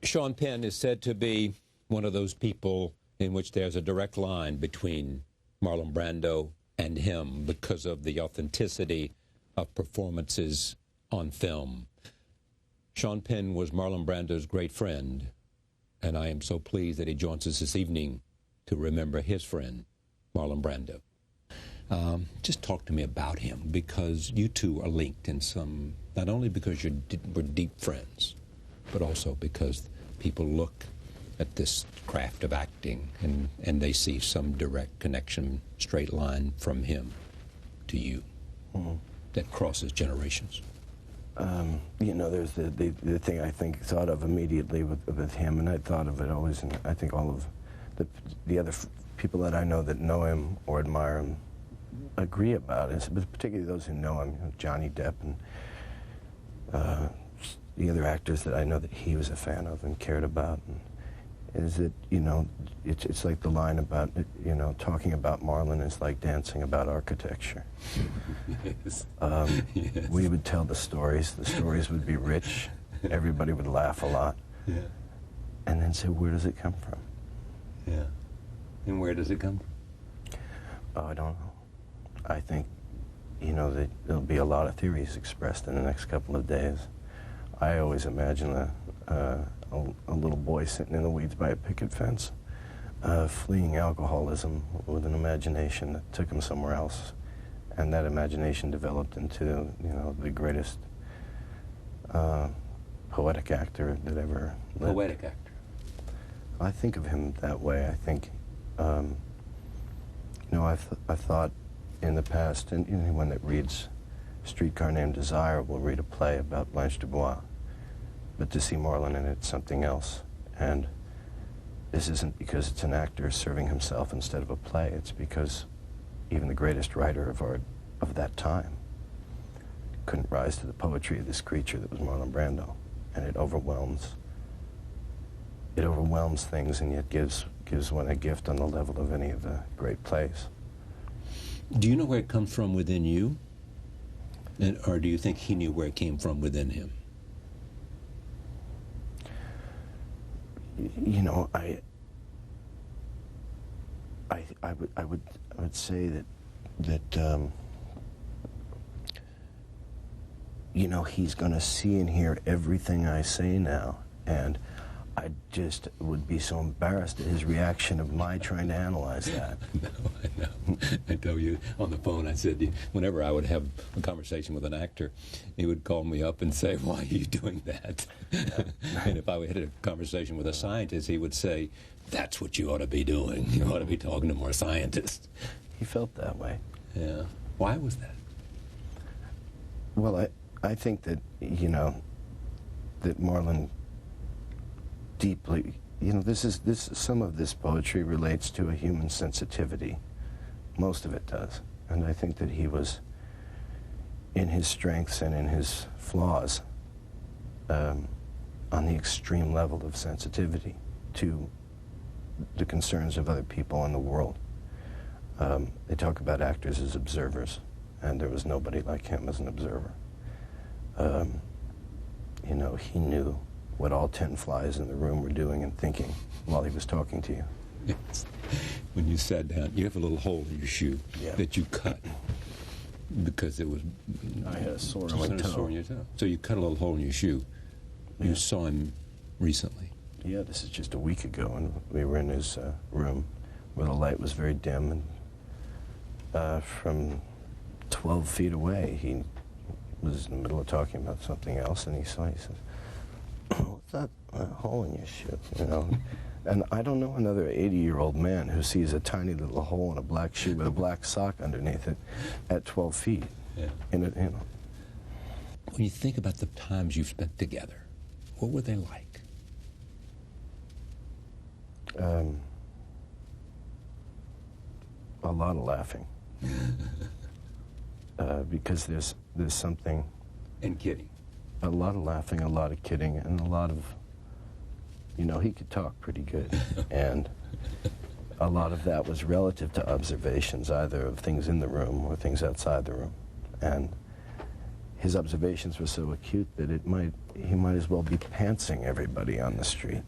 Sean Penn is said to be one of those people in which there's a direct line between Marlon Brando and him because of the authenticity of performances on film. Sean Penn was Marlon Brando's great friend, and I am so pleased that he joins us this evening to remember his friend, Marlon Brando. Just talk to me about him, because you two are linked in some, not only because we're deep friends, but also because people look at this craft of acting and they see some direct connection, straight line from him to you that crosses generations. You know, there's the thing I thought of immediately with him, and I thought of it always, and I think all of the other people that I know that know him or admire him agree about it, but particularly those who know him, you know, Johnny Depp and the other actors that I know that he was a fan of and cared about. And is it, you know, it's like the line about, you know, talking about Marlon is like dancing about architecture. Yes. Yes. We would tell the stories would be rich, everybody would laugh a lot. Yeah. And then say, where does it come from? Yeah. And where does it come from? Oh, I don't know. I think, you know, that there'll be a lot of theories expressed in the next couple of days. I always imagine a little boy sitting in the weeds by a picket fence, fleeing alcoholism with an imagination that took him somewhere else. And that imagination developed into, you know, the greatest poetic actor that ever lived. Poetic actor. I think of him that way. I think, you know, I thought in the past, and anyone that reads Streetcar Named Desire will read a play about Blanche Dubois, but to see Marlon in it's something else. And this isn't because it's an actor serving himself instead of a play. It's because even the greatest writer of art of that time couldn't rise to the poetry of this creature that was Marlon Brando. And it overwhelms things, and yet gives one a gift on the level of any of the great plays. Do you know where it comes from within you? Or do you think he knew where it came from within him? You know, I would say that you know, he's going to see and hear everything I say now, and I just would be so embarrassed at his reaction of my trying to analyze that. No, I know. I tell you on the phone, I said, whenever I would have a conversation with an actor, he would call me up and say, why are you doing that? And if I had a conversation with a scientist, he would say, that's what you ought to be doing. You ought to be talking to more scientists. He felt that way. Yeah. Why was that? Well, I think that, you know, that Marlon deeply, you know, some of this poetry relates to a human sensitivity. Most of it does. And I think that he was, in his strengths and in his flaws, on the extreme level of sensitivity to the concerns of other people in the world. They talk about actors as observers, and there was nobody like him as an observer. You know, he knew what all 10 flies in the room were doing and thinking while he was talking to you. Yes. When you sat down, you have a little hole in your shoe that you cut because it was... I had a sore on my toe. So you cut a little hole in your shoe. You saw him recently. Yeah, this is just a week ago, and we were in his room where the light was very dim, and from 12 feet away, he was in the middle of talking about something else, and he says, what's that hole in your shoe, you know? And I don't know another 80-year-old man who sees a tiny little hole in a black shoe with a black sock underneath it at 12 feet. Yeah. In it, you know. When you think about the times you've spent together, what were they like? A lot of laughing. Because there's something... And kidding. A lot of laughing, a lot of kidding, and a lot of... You know, he could talk pretty good. And a lot of that was relative to observations, either of things in the room or things outside the room. And his observations were so acute that he might as well be pantsing everybody on the street.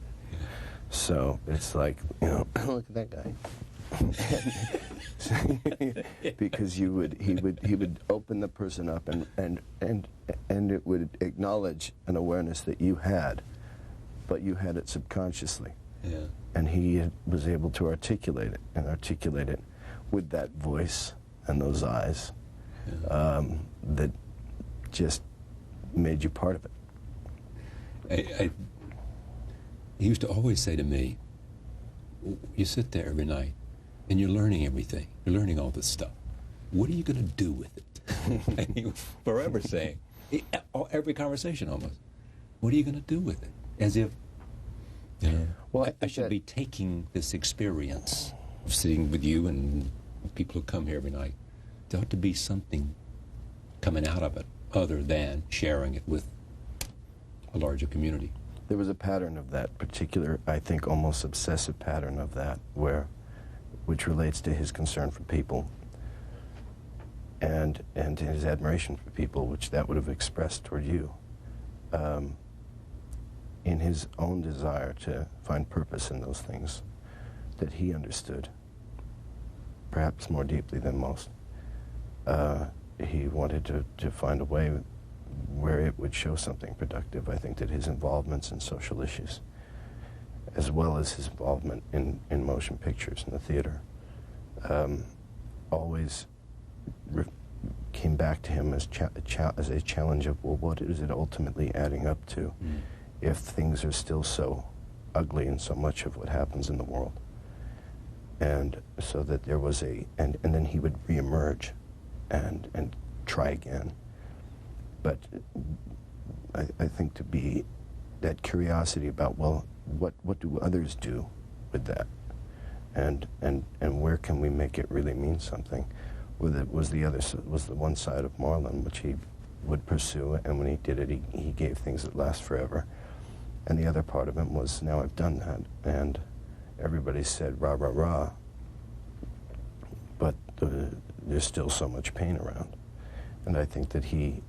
So it's like, you know, look at that guy. Because he would open the person up and it would acknowledge an awareness that you had, but you had it subconsciously. Yeah. And he was able to articulate it with that voice and those eyes, that just made you part of it. He used to always say to me, you sit there every night and you're learning everything. You're learning all this stuff. What are you going to do with it? And he was forever saying, every conversation almost, what are you going to do with it? As if, you know, well, I should be taking this experience of sitting with you and people who come here every night. There ought to be something coming out of it other than sharing it with a larger community. There was a pattern of that particular, I think, almost obsessive pattern of that, which relates to his concern for people and his admiration for people, which that would have expressed toward you, in his own desire to find purpose in those things that he understood, perhaps more deeply than most. He wanted to find a way where it would show something productive. I think that his involvements in social issues, as well as his involvement in motion pictures and the theater, always came back to him as a challenge of, well, what is it ultimately adding up to if things are still so ugly in so much of what happens in the world? And so that there was and then he would reemerge and try again. But I think to be that curiosity about, well, what do others do with that? And where can we make it really mean something? Was the one side of Marlon, which he would pursue, and when he did it, he gave things that last forever. And the other part of him was, now I've done that, and everybody said, rah, rah, rah, but there's still so much pain around. And I think that he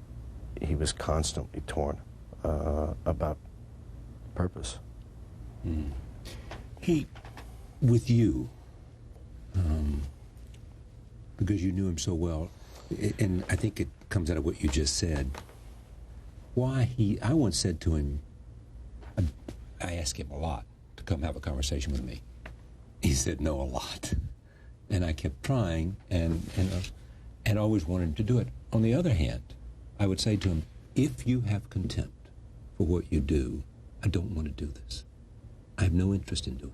was constantly torn about purpose. Mm. He, with you, because you knew him so well, and I think it comes out of what you just said, I once said to him, I asked him a lot to come have a conversation with me. He said no a lot. And I kept trying and always wanted to do it. On the other hand, I would say to him, if you have contempt for what you do, I don't want to do this. I have no interest in doing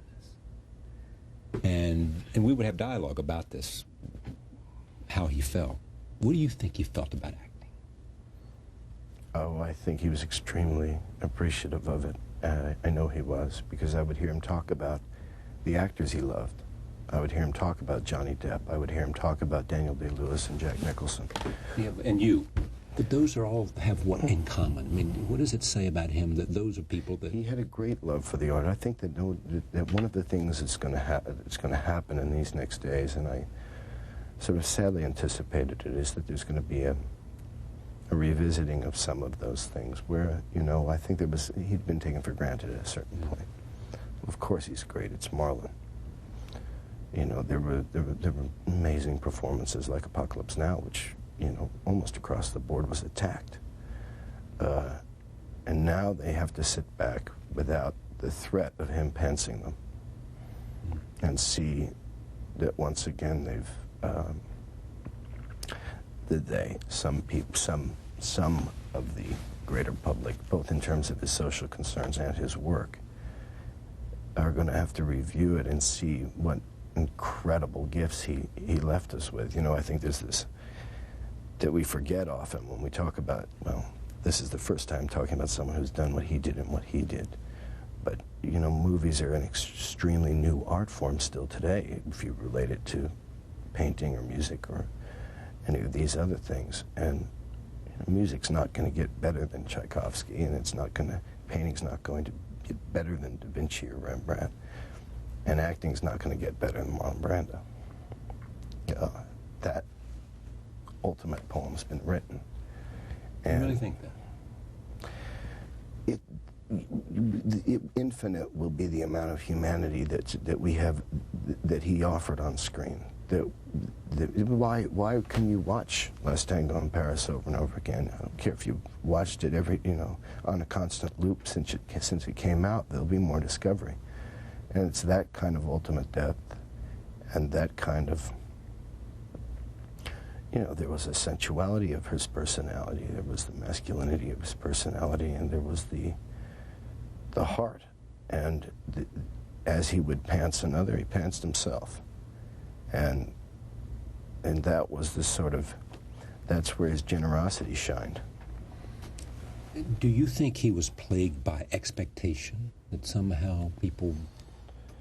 this. And we would have dialogue about this, how he felt. What do you think he felt about acting? Oh, I think he was extremely appreciative of it. I know he was, because I would hear him talk about the actors he loved. I would hear him talk about Johnny Depp. I would hear him talk about Daniel Day-Lewis and Jack Nicholson. Yeah, and you. But those are all have what in common? I mean, what does it say about him that those are people that... He had a great love for the art. I think that one of the things that's going to happen in these next days, and I sort of sadly anticipated it, is that there's going to be a revisiting of some of those things where, you know, I think he'd been taken for granted at a certain point. Of course he's great. It's Marlon. You know, there were amazing performances like Apocalypse Now, which, you know, almost across the board was attacked. And now they have to sit back without the threat of him pantsing them and see that once again some of the greater public, both in terms of his social concerns and his work, are going to have to review it and see what incredible gifts he left us with. You know, I think there's this that we forget often when we talk about, well, this is the first time talking about someone who's done what he did and what he did. But, you know, movies are an extremely new art form still today, if you relate it to painting or music or any of these other things. And you know, music's not going to get better than Tchaikovsky, and painting's not going to get better than Da Vinci or Rembrandt. And acting's not going to get better than Marlon Brando. That ultimate poem's been written. And you really think that? Infinite will be the amount of humanity that we have, that he offered on screen. Why can you watch Last Tango in Paris over and over again? I don't care if you've watched it on a constant loop since it came out. There'll be more discovery, and it's that kind of ultimate depth, and that kind of, there was a sensuality of his personality, there was the masculinity of his personality, and there was the heart. And as he would pants another, he pantsed himself. And that was that's where his generosity shined. Do you think he was plagued by expectation? That somehow people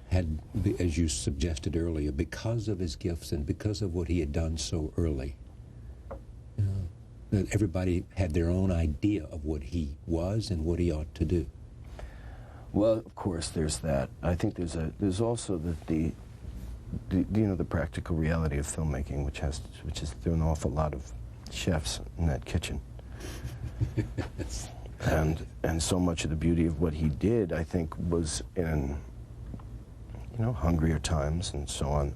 had, as you suggested earlier, because of his gifts and because of what he had done so early, that everybody had their own idea of what he was and what he ought to do? Well, of course, there's that. I think there's also the practical reality of filmmaking, which has thrown off a lot of chefs in that kitchen. and so much of the beauty of what he did, I think, was in hungrier times and so on.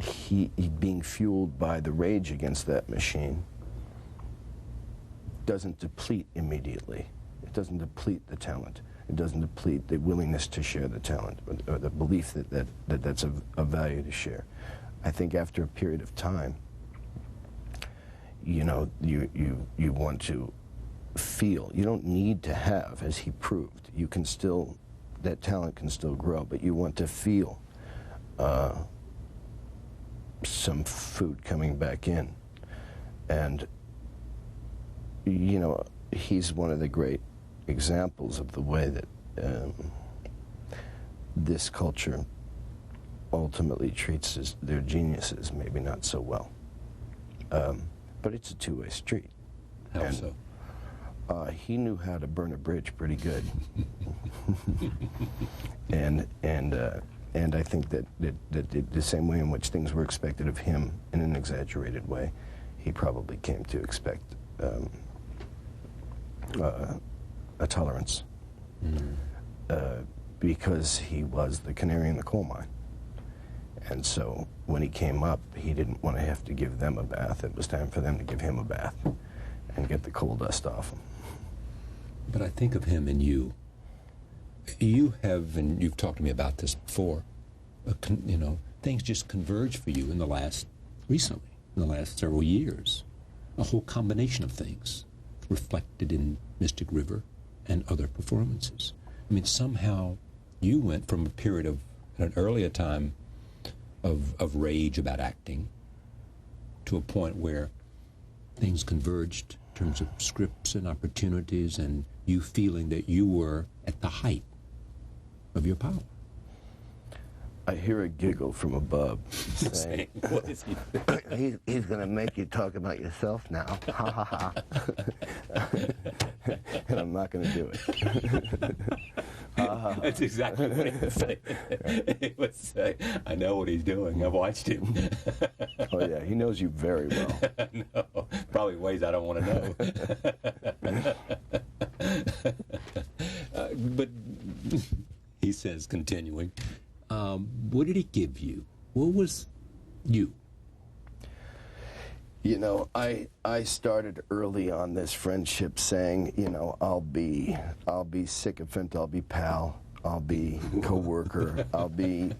He being fueled by the rage against that machine doesn't deplete immediately. It doesn't deplete the talent. It doesn't deplete the willingness to share the talent, or the belief that's of value to share. I think after a period of time, you want to feel. You don't need to have, as he proved. You can still, that talent can still grow, but you want to feel some food coming back in. And, he's one of the great examples of the way that this culture ultimately treats their geniuses, maybe not so well. But it's a two-way street. How so? He knew how to burn a bridge pretty good. and I think that the same way in which things were expected of him in an exaggerated way, he probably came to expect a tolerance, because he was the canary in the coal mine. And so when he came up, he didn't want to have to give them a bath. It was time for them to give him a bath and get the coal dust off him. But I think of him and you. You have, and you've talked to me about this before, things just converged for you recently, in the last several years. A whole combination of things reflected in Mystic River and other performances. I mean, somehow you went from a period of, at an earlier time, of rage about acting to a point where things converged in terms of scripts and opportunities, and you feeling that you were at the height of your power. I hear a giggle from above saying, what is he? He's going to make you talk about yourself now. Ha ha ha. And I'm not going to do it. That's exactly what he would say. He would say, I know what he's doing. I've watched him. Oh, yeah, he knows you very well. No, probably ways I don't want to know. But he says, continuing, what did he give you? What was you? I started early on this friendship saying, I'll be sycophant, I'll be pal, I'll be co-worker, I'll be,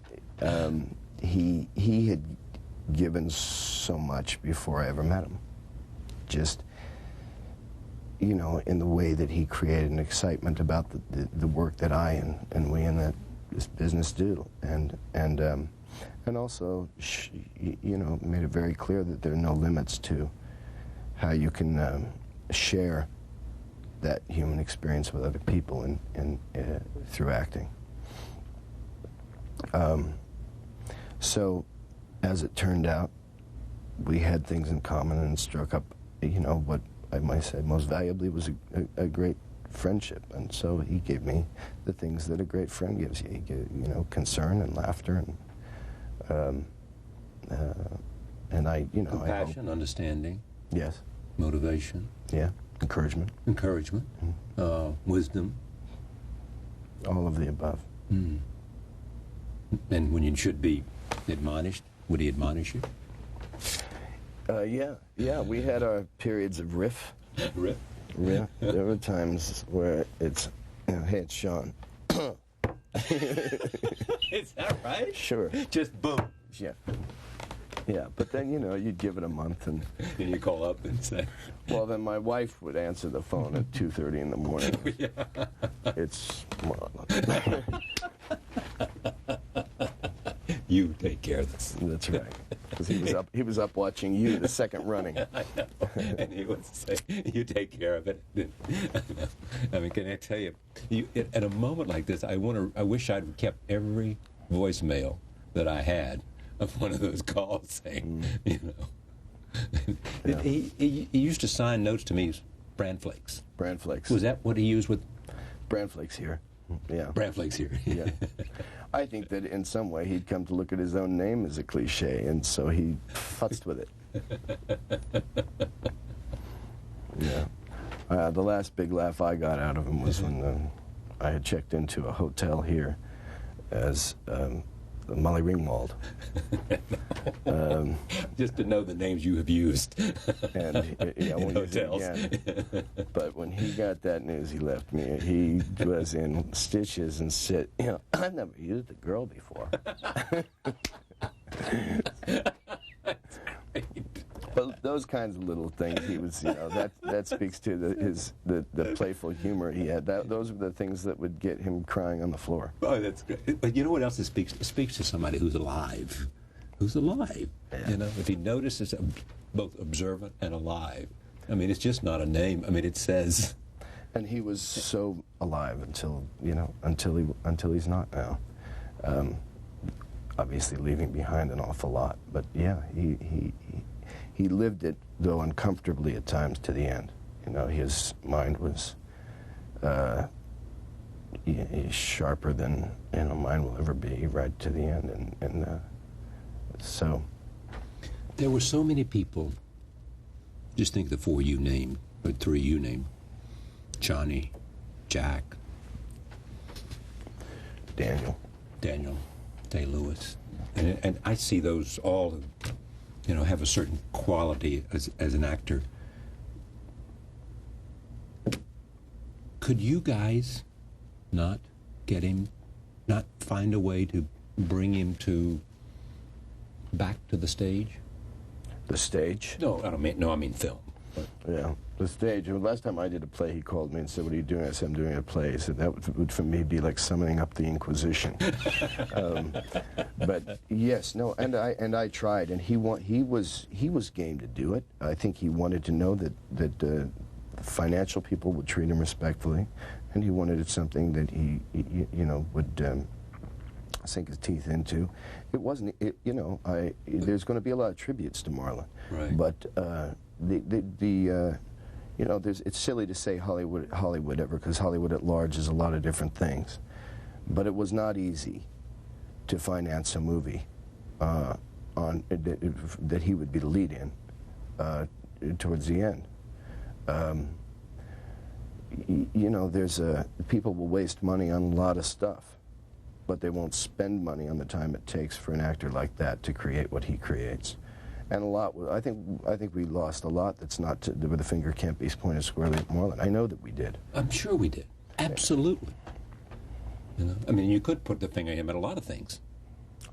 he had given so much before I ever met him. Just, in the way that he created an excitement about the work that I and we in this business do, and also, made it very clear that there are no limits to how you can share that human experience with other people through acting. So, as it turned out, we had things in common and struck up, what I might say most valuably was a great friendship. And so he gave me the things that a great friend gives you. He gave, concern and laughter and I, compassion, understanding. Yes. motivation, Yeah, encouragement, wisdom. all of the above. Mm. And when you should be admonished, would he admonish you? Yeah, we had our periods of riff. Riff? Yeah, there were times where it's, hey, it's Sean. Is that right? Sure. Just boom. Yeah. Yeah, but then, you'd give it a month and... Then you call up and say... Well, then my wife would answer the phone at 2:30 in the morning. Yeah. It's Marlon. You take care of this. That's right. Because he was up watching you, the second running. I know. And he would say, you take care of it. I mean, can I tell you, at a moment like this, I wish I'd kept every voicemail that I had of one of those calls saying, Yeah. He used to sign notes to me as Bran Flakes. Bran Flakes. Was that what he used with? Bran Flakes here. Yeah. Bran Flakes here. Yeah. I think that in some way he'd come to look at his own name as a cliche, and so he futzed with it. Yeah. The last big laugh I got out of him was when I had checked into a hotel here as Molly Ringwald. Just to know the names you have used. And I won't use it hotels. again. But when he got that news, he left me. He was in stitches and said, I've never used a girl before. But those kinds of little things, he was, that speaks to the playful humor he had. Those were the things that would get him crying on the floor. Oh, that's great. But you know what else it speaks? It speaks to somebody who's alive. Who's alive. Yeah. If he notices both observant and alive. I mean, it's just not a name. I mean, it says. And he was so alive until he's not now. Obviously leaving behind an awful lot. But yeah, he lived it, though uncomfortably at times, to the end. His mind was sharper than mine will ever be, right to the end. And so... There were so many people, just think the four you named, or three you named, Johnny, Jack, Daniel, Day-Lewis. And I see those all, have a certain quality as an actor. Could you guys not get him, not find a way to bring him back to the stage? The stage? No, I mean film. Yeah, the stage. The last time I did a play, he called me and said, "What are you doing?" I said, "I'm doing a play." He said, "That would for me be like summoning up the Inquisition." But yes, no, and I tried, and he was game to do it. I think he wanted to know that financial people would treat him respectfully, and he wanted something that he would sink his teeth into. It wasn't, there's going to be a lot of tributes to Marlon, right? But it's silly to say Hollywood ever, because Hollywood at large is a lot of different things. But it was not easy to finance a movie that he would be the lead in towards the end. People will waste money on a lot of stuff, but they won't spend money on the time it takes for an actor like that to create what he creates. And a lot, I think we lost a lot that's not where the finger can't be pointed squarely at Marlon. I know that we did. I'm sure we did. Absolutely. I mean, you could put the finger at him at a lot of things.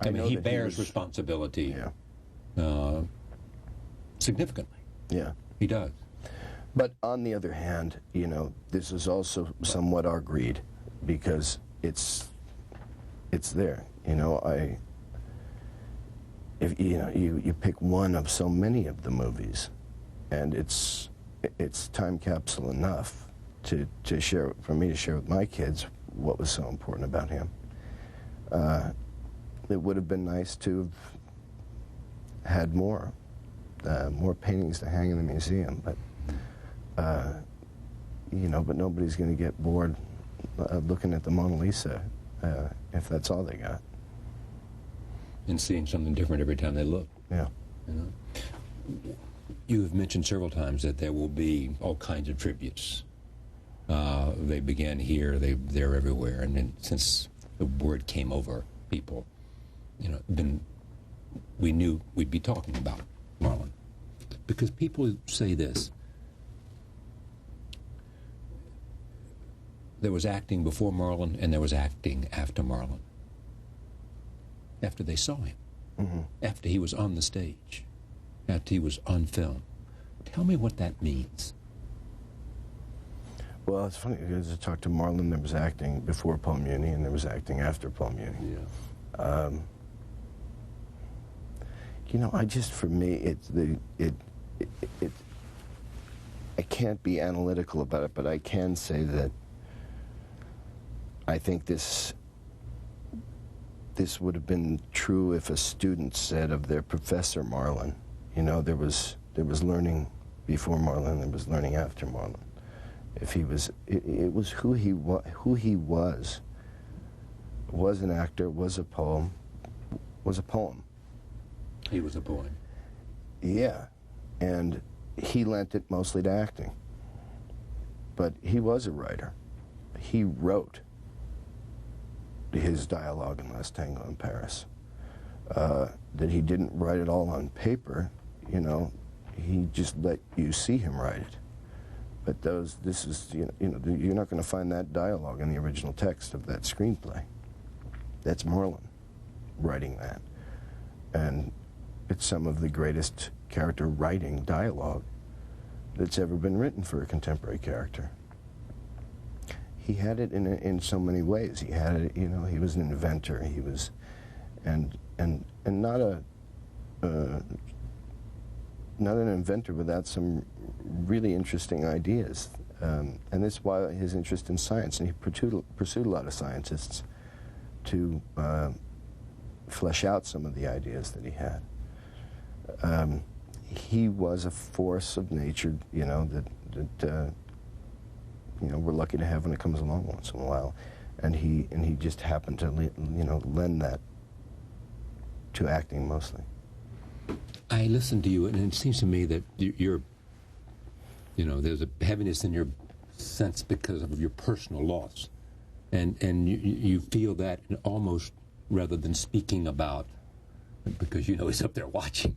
I mean, he bears responsibility significantly. Yeah. He does. But on the other hand, this is also somewhat our greed, because it's there. If you pick one of so many of the movies, and it's time capsule enough to share, for me to share with my kids what was so important about him. It would have been nice to have had more paintings to hang in the museum, but but nobody's going to get bored looking at the Mona Lisa if that's all they got. And seeing something different every time they look. Yeah. You have mentioned several times that there will be all kinds of tributes. They began here, they're everywhere, and then since the word came over, people, we knew we'd be talking about Marlon. Because people say this: there was acting before Marlon, and there was acting after Marlon. After they saw him, after he was on the stage, after he was on film. Tell me what that means. Well, it's funny, because I talked to Marlon, there was acting before Paul Muni, and there was acting after Paul Muni. Yeah. For me, I can't be analytical about it, but I can say that I think this would have been true if a student said of their professor Marlon, there was learning before Marlon, there was learning after Marlon. If he was, it was who he was an actor, was a poem. He was a poem. Yeah, and he lent it mostly to acting. But he was a writer. He wrote his dialogue in Last Tango in Paris. That he didn't write it all on paper, he just let you see him write it. But you're not going to find that dialogue in the original text of that screenplay. That's Marlon writing that. And it's some of the greatest character writing dialogue that's ever been written for a contemporary character. He had it in so many ways. He had it, he was an inventor. He was, and not an inventor without some really interesting ideas. And that's why his interest in science, and he pursued a lot of scientists to flesh out some of the ideas that he had. He was a force of nature, that we're lucky to have when it comes along once in a while, and he just happened to lend that to acting mostly. I listened to you, and it seems to me that you're, there's a heaviness in your sense because of your personal loss, and you feel that almost rather than speaking about, because he's up there watching,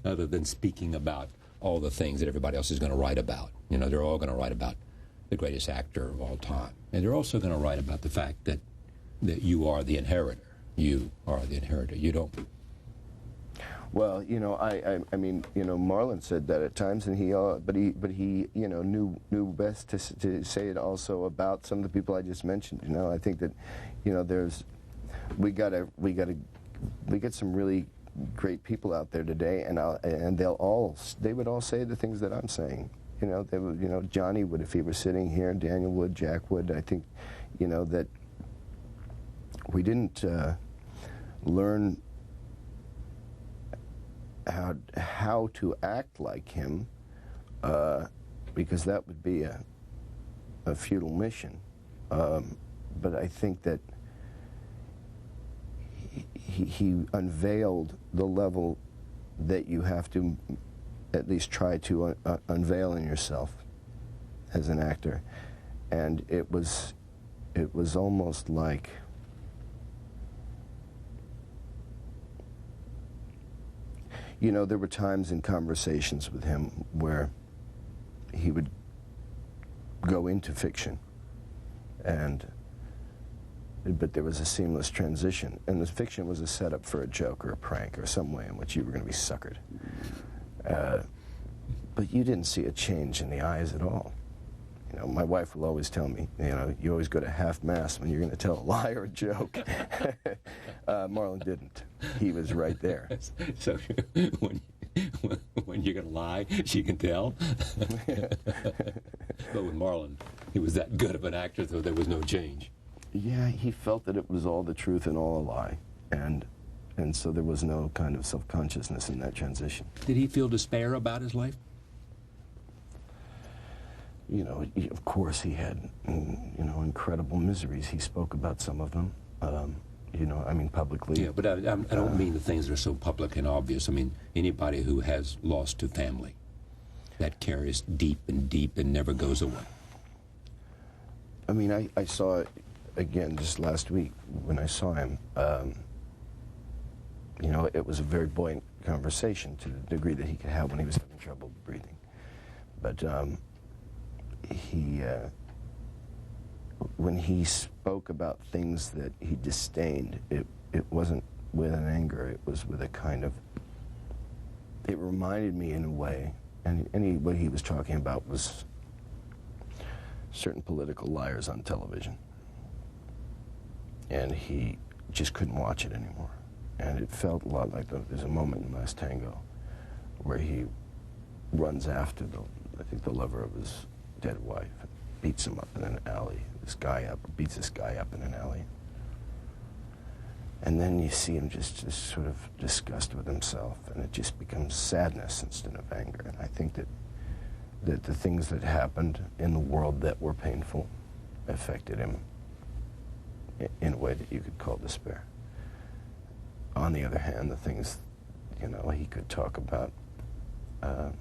other than speaking about all the things that everybody else is going to write about. They're all going to write about the greatest actor of all time, and they're also going to write about the fact that you are the inheritor. You are the inheritor. You don't. Well, I mean, Marlon said that at times, and but he, knew best to say it also about some of the people I just mentioned. I think that, we get some really great people out there today, and they would all say the things that I'm saying. They would, Johnny would if he were sitting here, Daniel would, Jack would. I think, that we didn't learn how to act like him, because that would be a futile mission. But I think that he unveiled the level that you have to at least try to unveil in yourself as an actor, and it was almost like, there were times in conversations with him where he would go into fiction, but there was a seamless transition, and the fiction was a setup for a joke or a prank or some way in which you were going to be suckered. But you didn't see a change in the eyes at all. My wife will always tell me, you always go to half-mast when you're going to tell a lie or a joke. Marlon didn't. He was right there. So when you're going to lie, she can tell. But with Marlon, he was that good of an actor, so there was no change. Yeah, he felt that it was all the truth and all a lie, and so there was no kind of self-consciousness in that transition. Did he feel despair about his life? Of course he had, incredible miseries. He spoke about some of them, publicly. Yeah, but I don't mean the things that are so public and obvious. I mean, anybody who has lost to family, that carries deep and deep and never goes away? I mean, I saw it again just last week when I saw him. You know, it was a very buoyant conversation to the degree that he could have when he was having trouble breathing. But when he spoke about things that he disdained, it wasn't with an anger, it was with a kind of, it reminded me in a way, and what he was talking about was certain political liars on television. And he just couldn't watch it anymore. And it felt a lot like there's a moment in Last Tango where he runs after I think the lover of his dead wife, and beats him up in an alley. Beats this guy up in an alley. And then you see him just sort of disgust with himself, and it just becomes sadness instead of anger. And I think that the things that happened in the world that were painful affected him in a way that you could call despair. On the other hand, the things, you know, he could talk about, you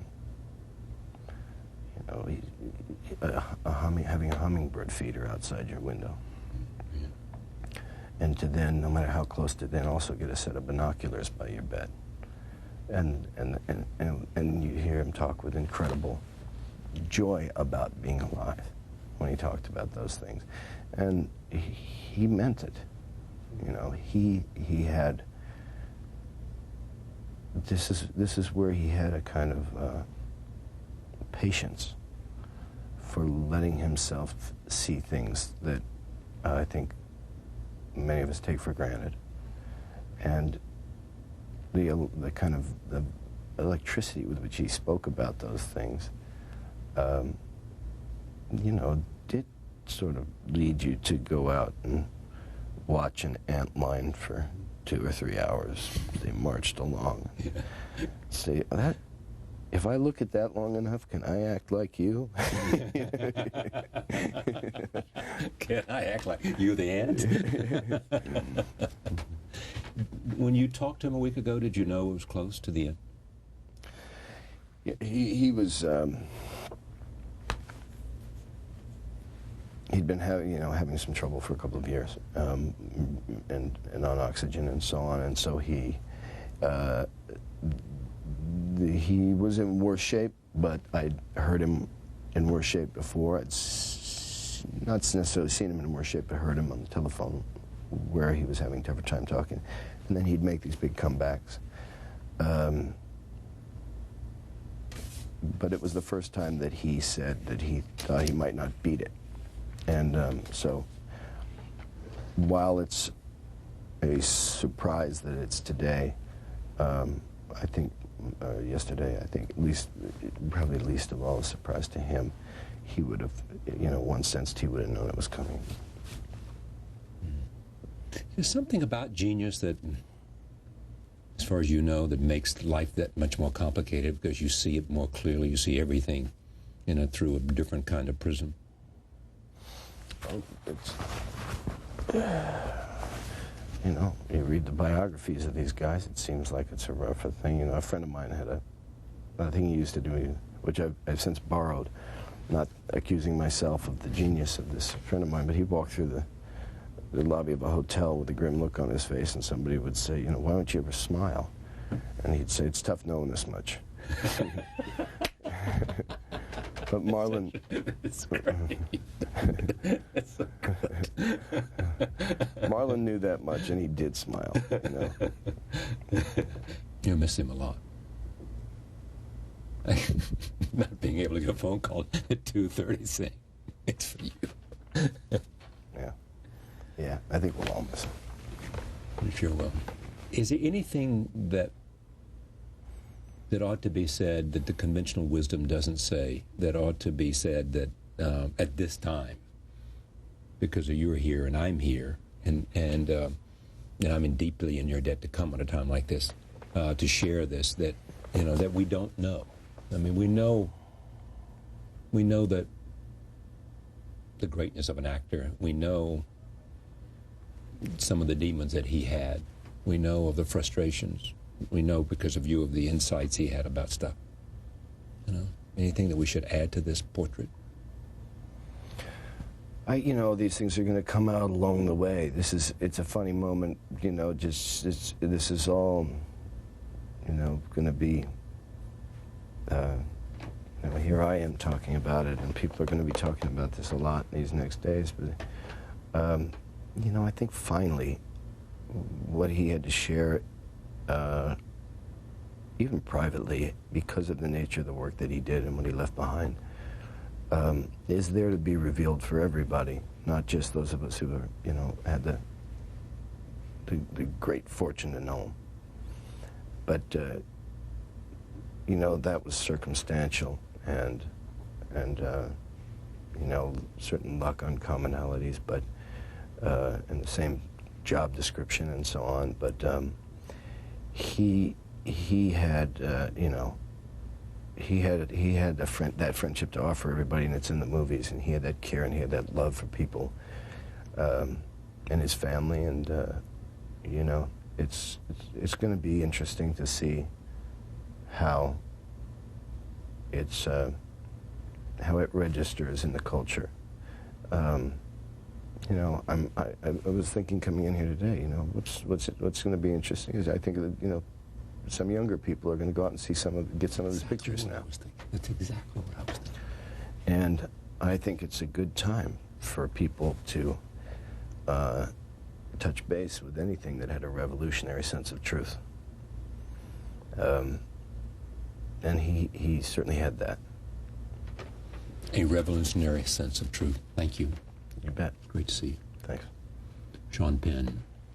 know, having a hummingbird feeder outside your window. Yeah. And to then, no matter how close, to then also get a set of binoculars by your bed. And you hear him talk with incredible joy about being alive when he talked about those things. And he meant it. You know, he had, this is where he had a kind of patience for letting himself see things that I think many of us take for granted, and the kind of the electricity with which he spoke about those things, you know, did sort of lead you to go out and watch an ant line for 2 or 3 hours. They marched along. Yeah. Say, if I look at that long enough, can I act like you? Can I act like you, the ant? When you talked to him a week ago, did you know it was close to the end? Yeah, he was. He'd been having some trouble for a couple of years, and on oxygen and so on, and so he was in worse shape, but I'd heard him in worse shape before. I'd not necessarily seen him in worse shape, but heard him on the telephone where he was having a tougher time talking, and then he'd make these big comebacks. But it was the first time that he said that he thought he might not beat it. And so, while it's a surprise that it's today, I think yesterday, I think probably least of all a surprise to him, he would have, one sense he would have known it was coming. There's something about genius that, as far as you know, that makes life that much more complicated because you see it more clearly, you see everything, through a different kind of prism. Well, it's, you read the biographies of these guys, it seems like it's a rougher thing. A friend of mine had a thing he used to do, which I've since borrowed, not accusing myself of the genius of this friend of mine, but he'd walk through the lobby of a hotel with a grim look on his face, and somebody would say, why don't you ever smile? And he'd say, it's tough knowing this much. But Marlon... It's great. It's so good. Marlon knew that much, and he did smile, You miss him a lot. Not being able to get a phone call at 2:30 saying, it's for you. Yeah, I think we'll all miss him. I'm sure will. Is there anything that ought to be said that the conventional wisdom doesn't say, that ought to be said that at this time, because you're here and I'm here, and I'm deeply in your debt to come at a time like this, to share this, that that we don't know. I mean, we know that the greatness of an actor. We know some of the demons that he had. We know of the frustrations. We know because of you of the insights he had about stuff. Anything that we should add to this portrait? You know, these things are going to come out along the way. It's a funny moment, you know, this is all, you know, going to be, you know, here I am talking about it, and people are going to be talking about this a lot in these next days. But, you know, I think finally what he had to share, even privately, because of the nature of the work that he did and what he left behind, is there to be revealed for everybody, not just those of us who are, you know, had the great fortune to know him. But, you know, that was circumstantial and you know, certain luck on commonalities, but, and the same job description and so on. But he had, you know, he had that friendship to offer everybody, and it's in the movies. And he had that care, and he had that love for people, and his family. And you know, it's going to be interesting to see how how it registers in the culture. You know, I was thinking coming in here today. You know, what's going to be interesting is I think that, you know, some younger people are going to go out and see get some of his pictures now. That's exactly what I was thinking. And I think it's a good time for people to touch base with anything that had a revolutionary sense of truth. And he certainly had that. A revolutionary sense of truth. Thank you. You bet. Great to see you. Thanks. Sean Penn.